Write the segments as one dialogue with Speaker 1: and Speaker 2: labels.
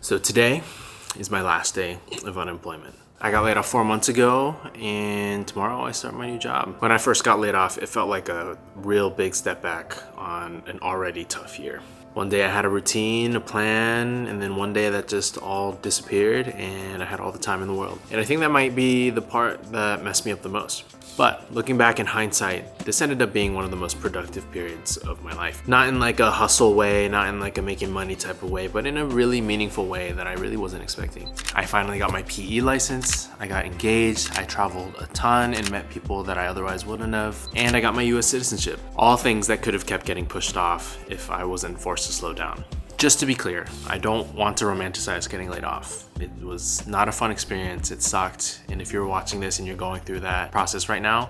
Speaker 1: So today is my last day of unemployment. I got laid off 4 months ago, and tomorrow I start my new job. When I first got laid off, it felt like a real big step back on an already tough year. One day I had a routine, a plan, and then one day that just all disappeared and I had all the time in the world. And I think that might be the part that messed me up the most. But looking back in hindsight, this ended up being one of the most productive periods of my life. Not in like a hustle way, not in like a making money type of way, but in a really meaningful way that I really wasn't expecting. I finally got my PE license, I got engaged, I traveled a ton and met people that I otherwise wouldn't have, and I got my US citizenship. All things that could have kept getting pushed off if I wasn't forced to slow down. Just to be clear, I don't want to romanticize getting laid off. It was not a fun experience, it sucked, and if you're watching this and you're going through that process right now,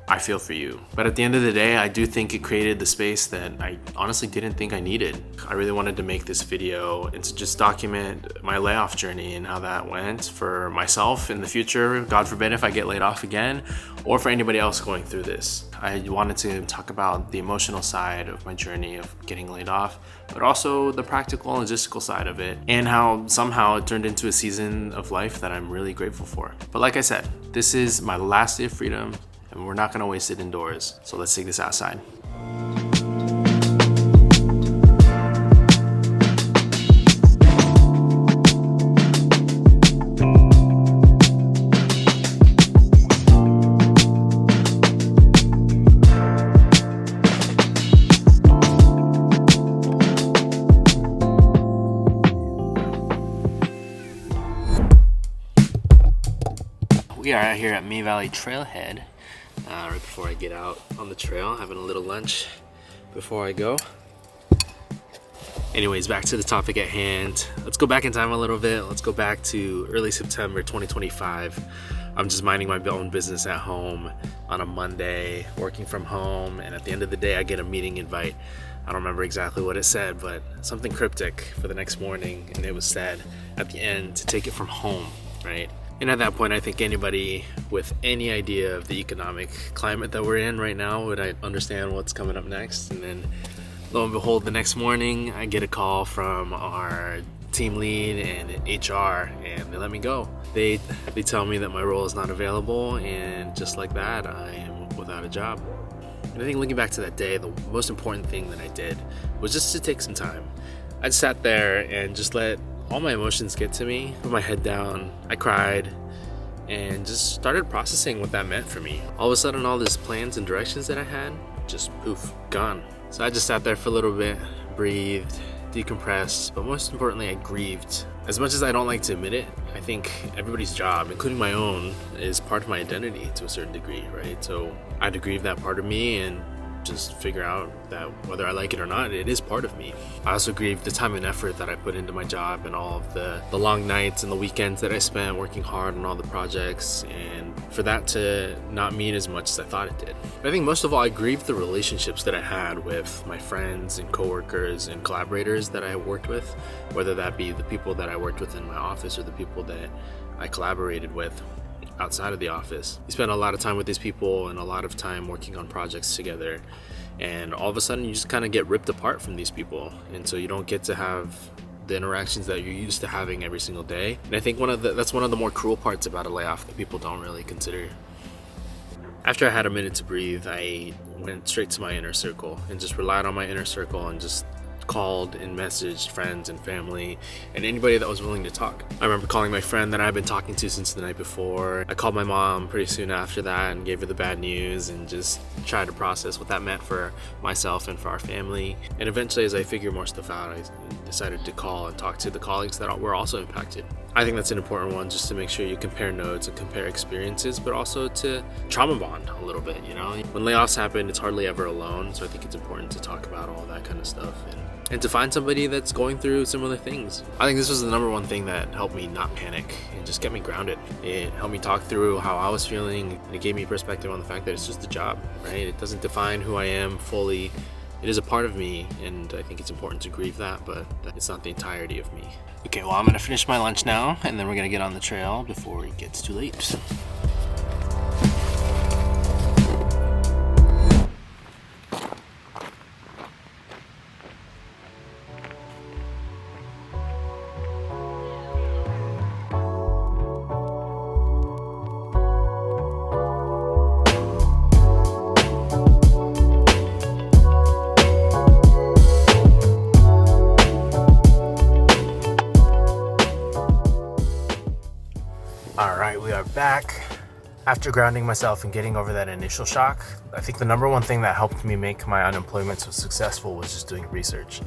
Speaker 1: I feel for you. But at the end of the day, I do think it created the space that I honestly didn't think I needed. I really wanted to make this video and to just document my layoff journey and how that went for myself in the future, God forbid if I get laid off again, or for anybody else going through this. I wanted to talk about the emotional side of my journey of getting laid off, but also the practical and logistical side of it, and how somehow it turned into a season of life that I'm really grateful for. But like I said, this is my last day of freedom, and we're not gonna waste it indoors. So let's take this outside. We are out here at May Valley Trailhead. Right before I get out on the trail, having a little lunch before I go. Anyways, back to the topic at hand. Let's go back in time a little bit. Let's go back to early September 2025. I'm just minding my own business at home on a Monday, working from home, and at the end of the day, I get a meeting invite. I don't remember exactly what it said, but something cryptic for the next morning, and it was said at the end to take it from home, right? And at that point, I think anybody with any idea of the economic climate that we're in right now would understand what's coming up next. And then lo and behold, the next morning, I get a call from our team lead and HR, and they let me go. They tell me that my role is not available, and just like that, I am without a job. And I think looking back to that day, the most important thing that I did was just to take some time. I sat there and just let all my emotions get to me, put my head down, I cried, and just started processing what that meant for me. All of a sudden, all these plans and directions that I had, just poof, gone. So I just sat there for a little bit, breathed, decompressed, but most importantly, I grieved. As much as I don't like to admit it, I think everybody's job, including my own, is part of my identity to a certain degree, right? So I had to grieve that part of me and just figure out that whether I like it or not, it is part of me. I also grieved the time and effort that I put into my job and all of the long nights and the weekends that I spent working hard on all the projects, and for that to not mean as much as I thought it did. But I think most of all, I grieved the relationships that I had with my friends and coworkers and collaborators that I worked with, whether that be the people that I worked with in my office or the people that I collaborated with outside of the office. You spend a lot of time with these people and a lot of time working on projects together, and all of a sudden you just kind of get ripped apart from these people, and so you don't get to have the interactions that you're used to having every single day. And I think that's one of the more cruel parts about a layoff that people don't really consider. After I had a minute to breathe, I went straight to my inner circle and just relied on my inner circle and just called and messaged friends and family and anybody that was willing to talk. I remember calling my friend that I've been talking to since the night before. I called my mom pretty soon after that and gave her the bad news and just tried to process what that meant for myself and for our family. And eventually, as I figured more stuff out, I decided to call and talk to the colleagues that were also impacted. I think that's an important one, just to make sure you compare notes and compare experiences, but also to trauma bond a little bit, you know? When layoffs happen, it's hardly ever alone, so I think it's important to talk about all that kind of stuff and to find somebody that's going through similar things. I think this was the number one thing that helped me not panic and just get me grounded. It helped me talk through how I was feeling, and it gave me perspective on the fact that it's just a job, right? It doesn't define who I am fully. It is a part of me, and I think it's important to grieve that, but it's not the entirety of me. Okay, well, I'm gonna finish my lunch now, and then we're gonna get on the trail before it gets too late. are back. After grounding myself and getting over that initial shock, I think the number one thing that helped me make my unemployment so successful was just doing research.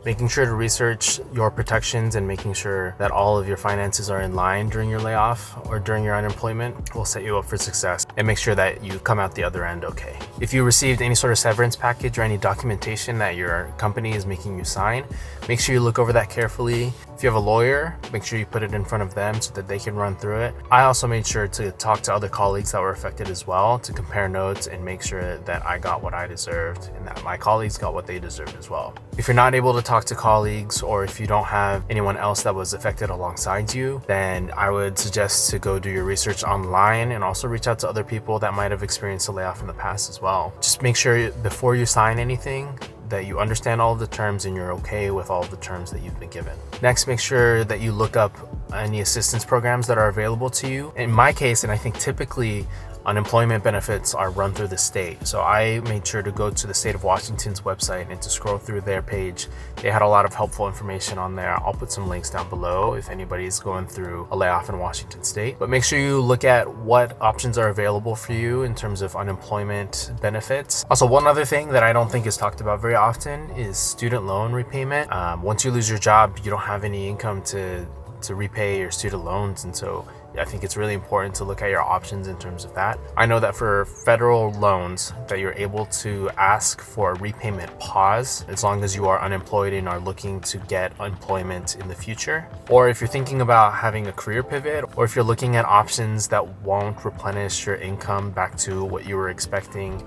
Speaker 1: Making sure to research your protections and making sure that all of your finances are in line during your layoff or during your unemployment will set you up for success and make sure that you come out the other end okay. If you received any sort of severance package or any documentation that your company is making you sign, make sure you look over that carefully. If you have a lawyer, make sure you put it in front of them so that they can run through it. I also made sure to talk to other colleagues that were affected as well to compare notes and make sure that I got what I deserved and that my colleagues got what they deserved as well. If you're not able to talk to colleagues or if you don't have anyone else that was affected alongside you, then I would suggest to go do your research online and also reach out to other people that might have experienced a layoff in the past as well. Just make sure before you sign anything that you understand all of the terms and you're okay with all of the terms that you've been given. Next, make sure that you look up any assistance programs that are available to you. In my case, and I think typically, unemployment benefits are run through the state. So I made sure to go to the state of Washington's website and to scroll through their page. They had a lot of helpful information on there. I'll put some links down below if anybody's going through a layoff in Washington state. But make sure you look at what options are available for you in terms of unemployment benefits. Also, one other thing that I don't think is talked about very often is student loan repayment. Once you lose your job, you don't have any income to repay your student loans, and so I think it's really important to look at your options in terms of that. I know that for federal loans that you're able to ask for a repayment pause as long as you are unemployed and are looking to get employment in the future. Or if you're thinking about having a career pivot, or if you're looking at options that won't replenish your income back to what you were expecting,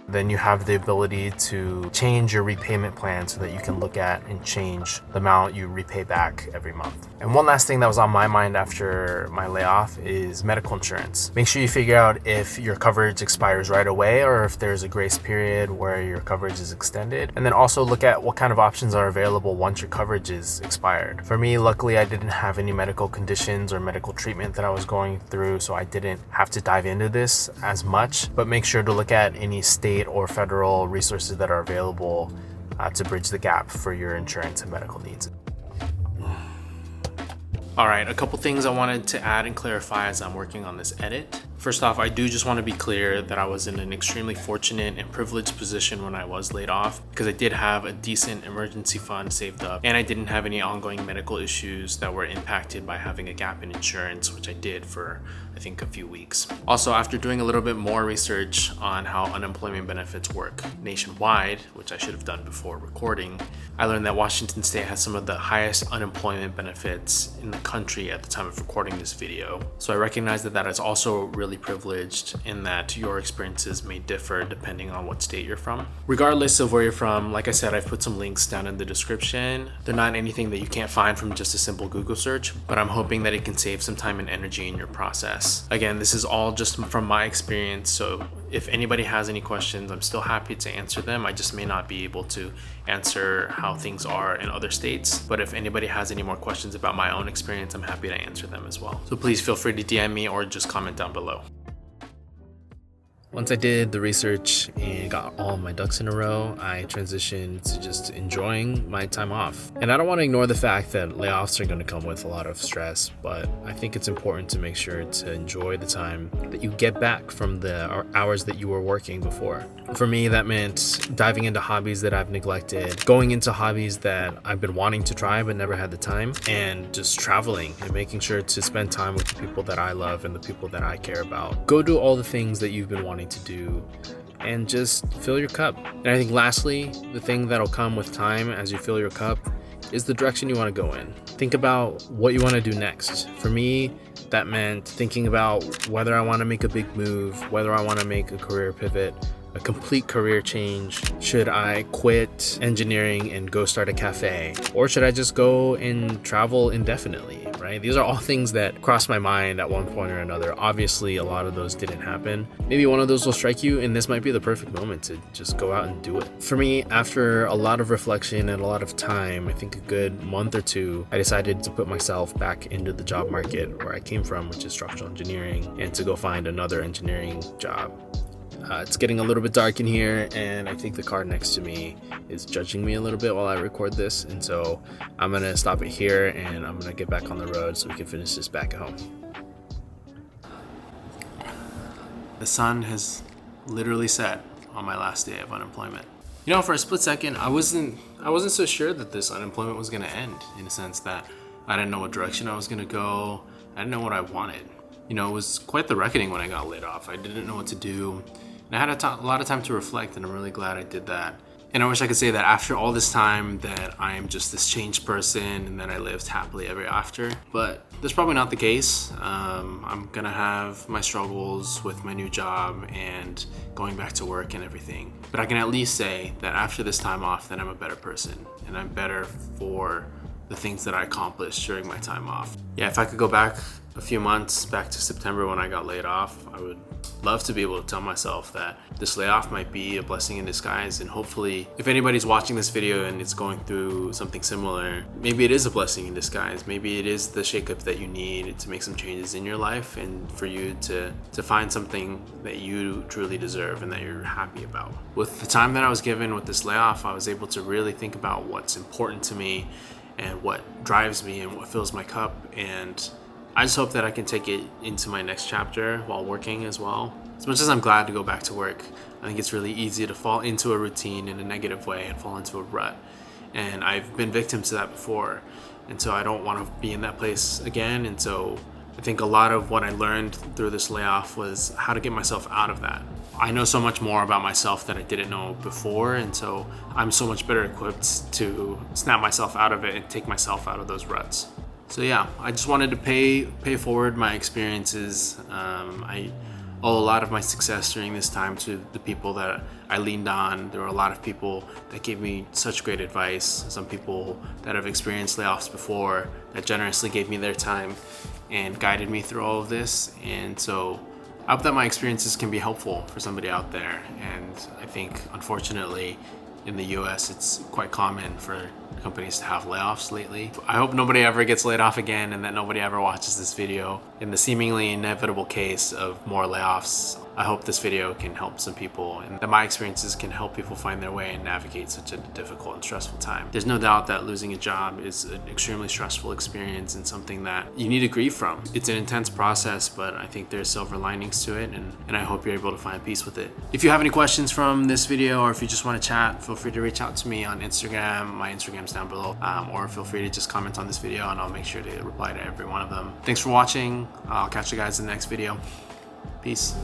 Speaker 1: then you have the ability to change your repayment plan so that you can look at and change the amount you repay back every month. And one last thing that was on my mind after my layoff is medical insurance. Make sure you figure out if your coverage expires right away or if there's a grace period where your coverage is extended. And then also look at what kind of options are available once your coverage is expired. For me, luckily, I didn't have any medical conditions or medical treatment that I was going through, so I didn't have to dive into this as much. But make sure to look at any state or federal resources that are available to bridge the gap for your insurance and medical needs. All right, a couple things I wanted to add and clarify as I'm working on this edit. First off, I do just want to be clear that I was in an extremely fortunate and privileged position when I was laid off because I did have a decent emergency fund saved up and I didn't have any ongoing medical issues that were impacted by having a gap in insurance, which I did for I think a few weeks. Also, after doing a little bit more research on how unemployment benefits work nationwide, which I should have done before recording, I learned that Washington State has some of the highest unemployment benefits in the country at the time of recording this video. So I recognize that that is also really privileged in that your experiences may differ depending on what state you're from. Regardless of where you're from, like I said, I've put some links down in the description. They're not anything that you can't find from just a simple Google search, but I'm hoping that it can save some time and energy in your process. Again, this is all just from my experience, so if anybody has any questions, I'm still happy to answer them. I just may not be able to answer how things are in other states, but if anybody has any more questions about my own experience, I'm happy to answer them as well. So please feel free to DM me or just comment down below. Once I did the research and got all my ducks in a row, I transitioned to just enjoying my time off. And I don't want to ignore the fact that layoffs are going to come with a lot of stress, but I think it's important to make sure to enjoy the time that you get back from the hours that you were working before. For me, that meant diving into hobbies that I've neglected, going into hobbies that I've been wanting to try but never had the time, and just traveling and making sure to spend time with the people that I love and the people that I care about. Go do all the things that you've been wanting to do and just fill your cup. And I think lastly, the thing that'll come with time as you fill your cup is the direction you want to go in. Think about what you want to do next. For me, that meant thinking about whether I want to make a big move, whether I want to make a career pivot, a complete career change. Should I quit engineering and go start a cafe? Or should I just go and travel indefinitely, right? These are all things that crossed my mind at one point or another. Obviously, a lot of those didn't happen. Maybe one of those will strike you, and this might be the perfect moment to just go out and do it. For me, after a lot of reflection and a lot of time, I think a good month or two, I decided to put myself back into the job market where I came from, which is structural engineering, and to go find another engineering job. It's getting a little bit dark in here, and I think the car next to me is judging me a little bit while I record this, and so I'm gonna stop it here and I'm gonna get back on the road so we can finish this back at home. the sun has literally set on my last day of unemployment. You know, for a split second, I wasn't so sure that this unemployment was gonna end, in a sense that I didn't know what direction I was gonna go. I didn't know what I wanted. You know, it was quite the reckoning when I got laid off. I didn't know what to do. And I had a lot of time to reflect, and I'm really glad I did that. And I wish I could say that after all this time that I am just this changed person and that I lived happily ever after. But that's probably not the case. I'm gonna have my struggles with my new job and going back to work and everything. But I can at least say that after this time off, that I'm a better person and I'm better for the things that I accomplished during my time off. Yeah, if I could go back a few months, back to September when I got laid off, I would love to be able to tell myself that this layoff might be a blessing in disguise. And hopefully, if anybody's watching this video and it's going through something similar, maybe it is a blessing in disguise. Maybe it is the shakeup that you need to make some changes in your life and for you to find something that you truly deserve and that you're happy about. With the time that I was given with this layoff, I was able to really think about what's important to me and what drives me and what fills my cup. And I just hope that I can take it into my next chapter while working as well. As much as I'm glad to go back to work, I think it's really easy to fall into a routine in a negative way and fall into a rut. And I've been victim to that before. And so I don't want to be in that place again. And so I think a lot of what I learned through this layoff was how to get myself out of that. I know so much more about myself that I didn't know before. And so I'm so much better equipped to snap myself out of it and take myself out of those ruts. So yeah, I just wanted to pay forward my experiences. I owe a lot of my success during this time to the people that I leaned on. There were a lot of people that gave me such great advice. Some people that have experienced layoffs before that generously gave me their time and guided me through all of this. And so I hope that my experiences can be helpful for somebody out there. And I think, unfortunately, in the US, it's quite common for companies to have layoffs lately. I hope nobody ever gets laid off again and that nobody ever watches this video. In the seemingly inevitable case of more layoffs, I hope this video can help some people and that my experiences can help people find their way and navigate such a difficult and stressful time. There's no doubt that losing a job is an extremely stressful experience and something that you need to grieve from. It's an intense process, but I think there's silver linings to it, and I hope you're able to find peace with it. If you have any questions from this video, or if you just want to chat, feel free to reach out to me on Instagram. My Instagram's down below, or feel free to just comment on this video and I'll make sure to reply to every one of them. Thanks for watching. I'll catch you guys in the next video. Peace.